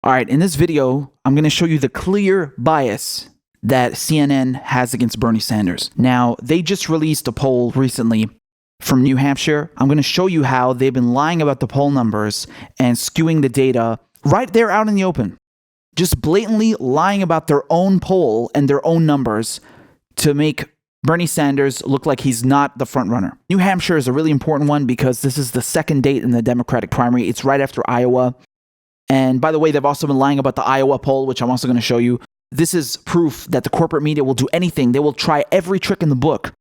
All right, in this video, I'm going to show you the clear bias that CNN has against Bernie Sanders. Now, they just released a poll recently from New Hampshire. I'm going to show you how they've been lying about the poll numbers and skewing the data right there out in the open. Just blatantly lying about their own poll and their own numbers to make Bernie Sanders look like he's not the front runner. New Hampshire is a really important one because this is the second date in the Democratic primary. It's right after Iowa. And by the way, they've also been lying about the Iowa poll, which I'm also going to show you. This is proof that the corporate media will do anything. They will try every trick in the book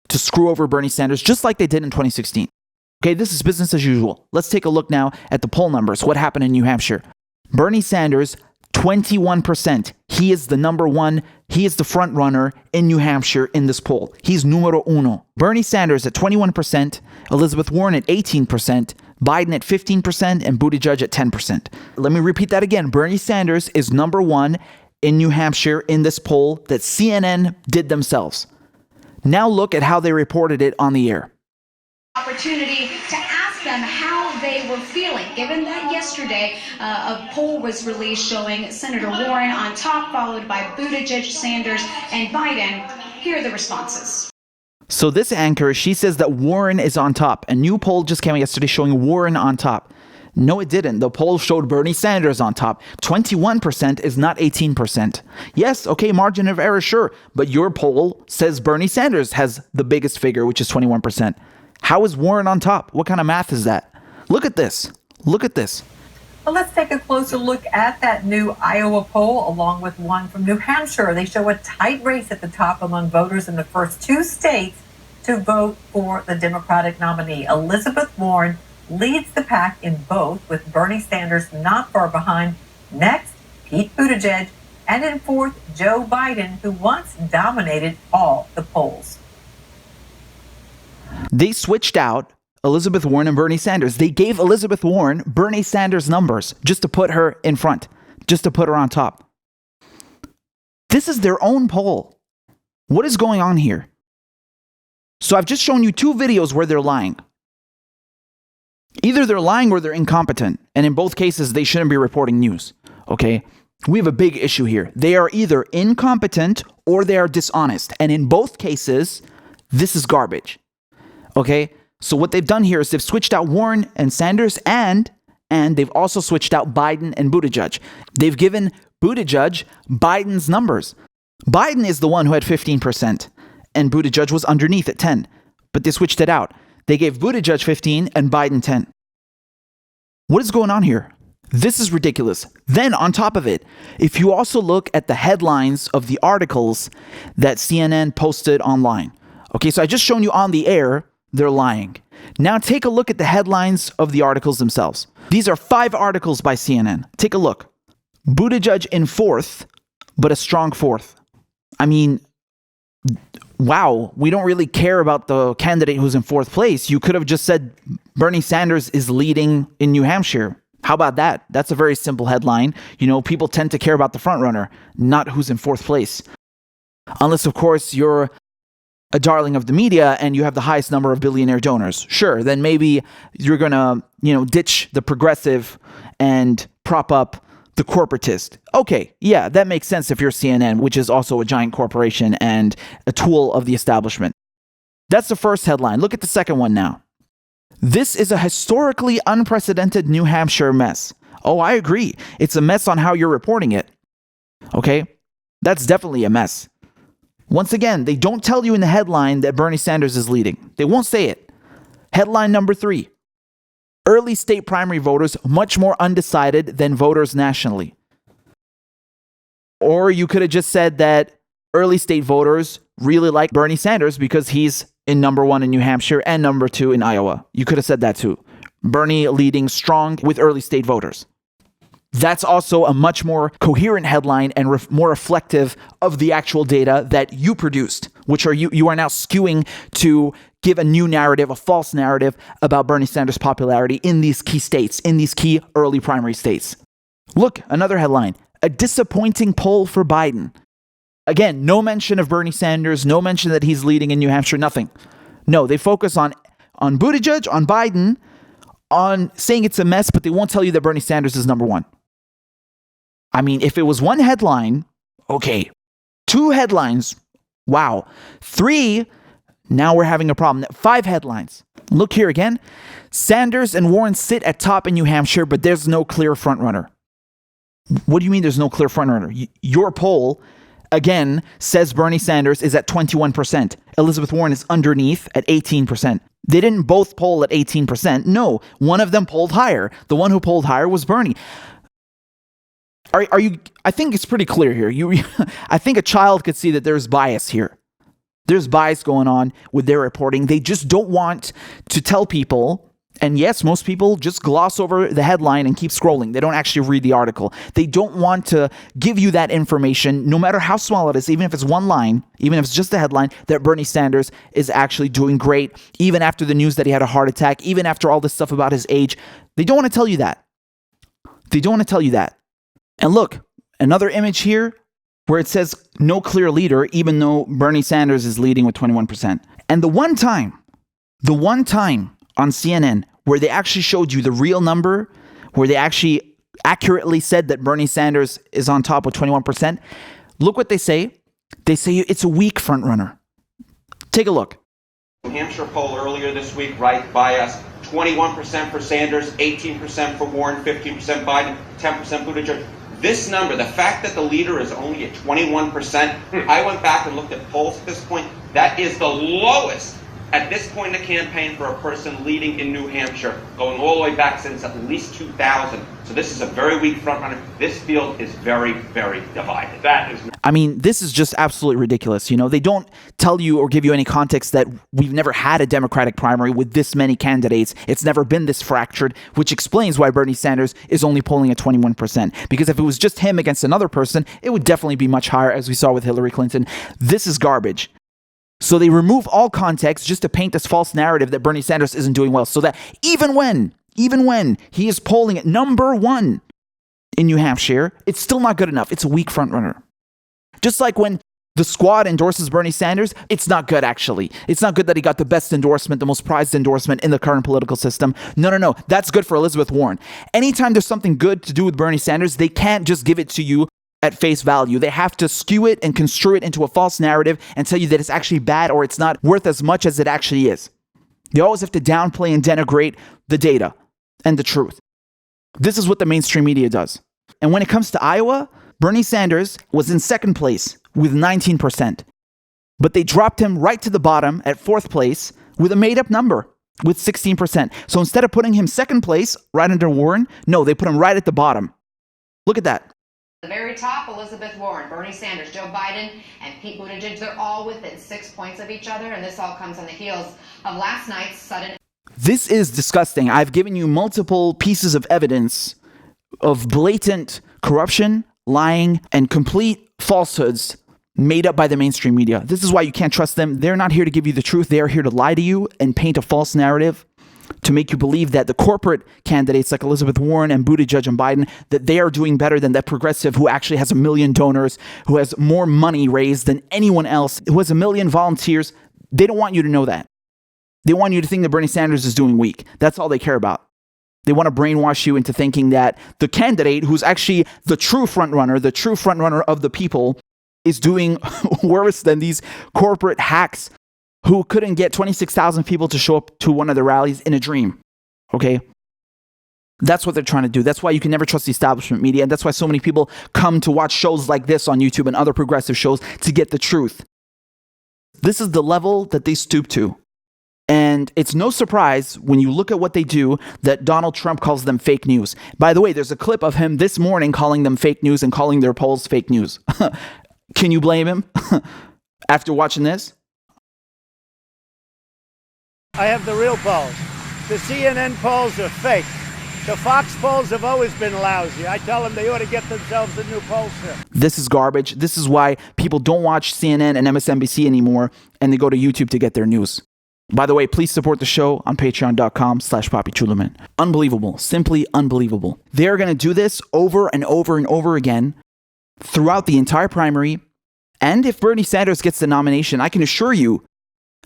to screw over Bernie Sanders, just like they did in 2016. Okay, this is business as usual. Let's take a look now at the poll numbers. What happened in New Hampshire? Bernie Sanders, 21%. He is the number one. He is the front runner in New Hampshire in this poll. He's numero uno. Bernie Sanders at 21%, Elizabeth Warren at 18%, Biden at 15%, and Buttigieg at 10%. Let me repeat that again. Bernie Sanders is number one in New Hampshire in this poll that CNN did themselves. Now look at how they reported it on the air. Opportunity to ask them how they were feeling, given that yesterday a poll was released showing Senator Warren on top, followed by Buttigieg, Sanders, and Biden. Here are the responses. So this anchor, she says that Warren is on top. A new poll just came out yesterday showing Warren on top. No, it didn't. The poll showed Bernie Sanders on top. 21% is not 18%. Yes, okay, margin of error, sure. But your poll says Bernie Sanders has the biggest figure, which is 21%. How is Warren on top? What kind of math is that? Look at this. Look at this. Well, let's take a closer look at that new Iowa poll along with one from New Hampshire. They show a tight race at the top among voters in the first two states to vote for the Democratic nominee. Elizabeth Warren leads the pack in both, with Bernie Sanders not far behind. Next, Pete Buttigieg, and in fourth, Joe Biden, who once dominated all the polls. They switched out Elizabeth Warren and Bernie Sanders. They gave Elizabeth Warren Bernie Sanders numbers just to put her in front, just to put her on top. This is their own poll. What is going on here? So I've just shown you two videos where they're lying. Either they're lying or they're incompetent. And in both cases, they shouldn't be reporting news. Okay? We have a big issue here. They are either incompetent or they are dishonest. And in both cases, this is garbage. Okay? So what they've done here is they've switched out Warren and Sanders and they've also switched out Biden and Buttigieg. They've given Buttigieg Biden's numbers. Biden is the one who had 15% and Buttigieg was underneath at 10. But they switched it out. They gave Buttigieg 15 and Biden 10. What is going on here? This is ridiculous. Then on top of it, if you also look at the headlines of the articles that CNN posted online. Okay, so I just shown you on the air, they're lying. Now take a look at the headlines of the articles themselves. These are 5 articles by CNN. Take a look. Buttigieg in fourth, but a strong fourth. I mean, wow, we don't really care about the candidate who's in fourth place. You could have just said Bernie Sanders is leading in New Hampshire. How about that? That's a very simple headline. You know, people tend to care about the front runner, not who's in fourth place. Unless, of course, you're a darling of the media and you have the highest number of billionaire donors. Sure, then maybe you're going to, ditch the progressive and prop up the corporatist. Okay, yeah, that makes sense if you're CNN, which is also a giant corporation and a tool of the establishment. That's the first headline. Look at the second one now. This is a historically unprecedented New Hampshire mess. Oh, I agree. It's a mess on how you're reporting it. Okay, that's definitely a mess. Once again, they don't tell you in the headline that Bernie Sanders is leading. They won't say it. Headline number 3. Early state primary voters much more undecided than voters nationally. Or you could have just said that early state voters really like Bernie Sanders because he's in number 1 in New Hampshire and number 2 in Iowa. You could have said that too. Bernie leading strong with early state voters. That's also a much more coherent headline and more reflective of the actual data that you produced, which are you are now skewing to give a new narrative, a false narrative about Bernie Sanders' popularity in these key states, in these key early primary states. Look, another headline, a disappointing poll for Biden. Again, no mention of Bernie Sanders, no mention that he's leading in New Hampshire, nothing. No, they focus on Buttigieg, on Biden, on saying it's a mess, but they won't tell you that Bernie Sanders is number 1. I mean, if it was one headline, okay. 2 headlines, wow. 3, now we're having a problem. 5 headlines. Look here again. Sanders and Warren sit at top in New Hampshire, but there's no clear frontrunner. What do you mean there's no clear frontrunner? Your poll, again, says Bernie Sanders is at 21%. Elizabeth Warren is underneath at 18%. They didn't both poll at 18%. No, one of them polled higher. The one who polled higher was Bernie. Are you? I think it's pretty clear here. I think a child could see that there's bias here. There's bias going on with their reporting. They just don't want to tell people. And yes, most people just gloss over the headline and keep scrolling. They don't actually read the article. They don't want to give you that information, no matter how small it is, even if it's one line, even if it's just a headline, that Bernie Sanders is actually doing great, even after the news that he had a heart attack, even after all this stuff about his age. They don't want to tell you that. They don't want to tell you that. And look, another image here where it says no clear leader, even though Bernie Sanders is leading with 21%. And the one time on CNN where they actually showed you the real number, where they actually accurately said that Bernie Sanders is on top with 21%, look what they say. They say it's a weak frontrunner. Take a look. New Hampshire poll earlier this week, right by us, 21% for Sanders, 18% for Warren, 15% Biden, 10% Buttigieg. This number, the fact that the leader is only at 21%, I went back and looked at polls at this point, that is the lowest at this point in the campaign for a person leading in New Hampshire, going all the way back since at least 2000. So this is a very weak frontrunner. This field is very, very divided. I mean, this is just absolutely ridiculous. You know, they don't tell you or give you any context that we've never had a Democratic primary with this many candidates. It's never been this fractured, which explains why Bernie Sanders is only polling at 21%. Because if it was just him against another person, it would definitely be much higher, as we saw with Hillary Clinton. This is garbage. So they remove all context just to paint this false narrative that Bernie Sanders isn't doing well. So that even when he is polling at number 1 in New Hampshire, it's still not good enough. It's a weak frontrunner. Just like when the squad endorses Bernie Sanders, it's not good, actually. It's not good that he got the best endorsement, the most prized endorsement in the current political system. No. That's good for Elizabeth Warren. Anytime there's something good to do with Bernie Sanders, they can't just give it to you at face value. They have to skew it and construe it into a false narrative and tell you that it's actually bad or it's not worth as much as it actually is. They always have to downplay and denigrate the data and the truth. This is what the mainstream media does. And when it comes to Iowa, Bernie Sanders was in second place with 19%. But they dropped him right to the bottom at fourth place with a made-up number, with 16%. So instead of putting him second place right under Warren, no, they put him right at the bottom. Look at that. The very top, Elizabeth Warren, Bernie Sanders, Joe Biden, and Pete Buttigieg, they're all within 6 points of each other, and this all comes on the heels of last night's sudden... This is disgusting. I've given you multiple pieces of evidence of blatant corruption, lying, and complete falsehoods made up by the mainstream media. This is why you can't trust them. They're not here to give you the truth. They are here to lie to you and paint a false narrative to make you believe that the corporate candidates like Elizabeth Warren and Buttigieg and Biden, that they are doing better than that progressive who actually has 1 million donors, who has more money raised than anyone else, who has 1 million volunteers. They don't want you to know that. They want you to think that Bernie Sanders is doing weak. That's all they care about. They want to brainwash you into thinking that the candidate who's actually the true frontrunner of the people, is doing worse than these corporate hacks who couldn't get 26,000 people to show up to one of the rallies in a dream. Okay? That's what they're trying to do. That's why you can never trust the establishment media. And that's why so many people come to watch shows like this on YouTube and other progressive shows to get the truth. This is the level that they stoop to. And it's no surprise when you look at what they do that Donald Trump calls them fake news. By the way, there's a clip of him this morning calling them fake news and calling their polls fake news. Can you blame him after watching this? I have the real polls. The CNN polls are fake. The Fox polls have always been lousy. I tell them they ought to get themselves a new pollster. This is garbage. This is why people don't watch CNN and MSNBC anymore, and they go to YouTube to get their news. By the way, please support the show on patreon.com/PapiChuloman. Unbelievable. Simply unbelievable. They're going to do this over and over and over again throughout the entire primary. And if Bernie Sanders gets the nomination, I can assure you,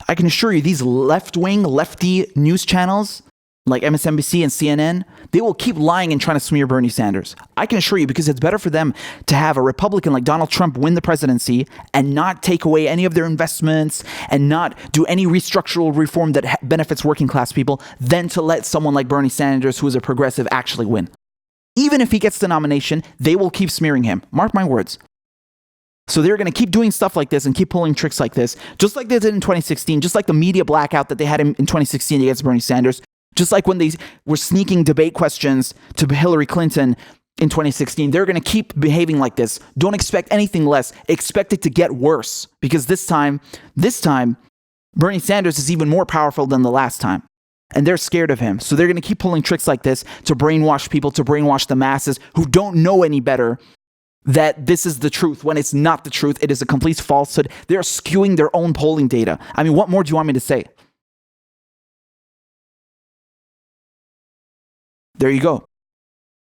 these left-wing, lefty news channels, like MSNBC and CNN, they will keep lying and trying to smear Bernie Sanders. I can assure you, because it's better for them to have a Republican like Donald Trump win the presidency and not take away any of their investments and not do any restructural reform that benefits working class people than to let someone like Bernie Sanders, who is a progressive, actually win. Even if he gets the nomination, they will keep smearing him. Mark my words. So they're going to keep doing stuff like this and keep pulling tricks like this, just like they did in 2016, just like the media blackout that they had in 2016 against Bernie Sanders, just like when they were sneaking debate questions to Hillary Clinton in 2016. They're going to keep behaving like this. Don't expect anything less. Expect it to get worse, because this time, Bernie Sanders is even more powerful than the last time. And they're scared of him. So they're going to keep pulling tricks like this to brainwash people, to brainwash the masses who don't know any better, that this is the truth when it's not the truth. It is a complete falsehood. They're skewing their own polling data. I mean, what more do you want me to say? There you go.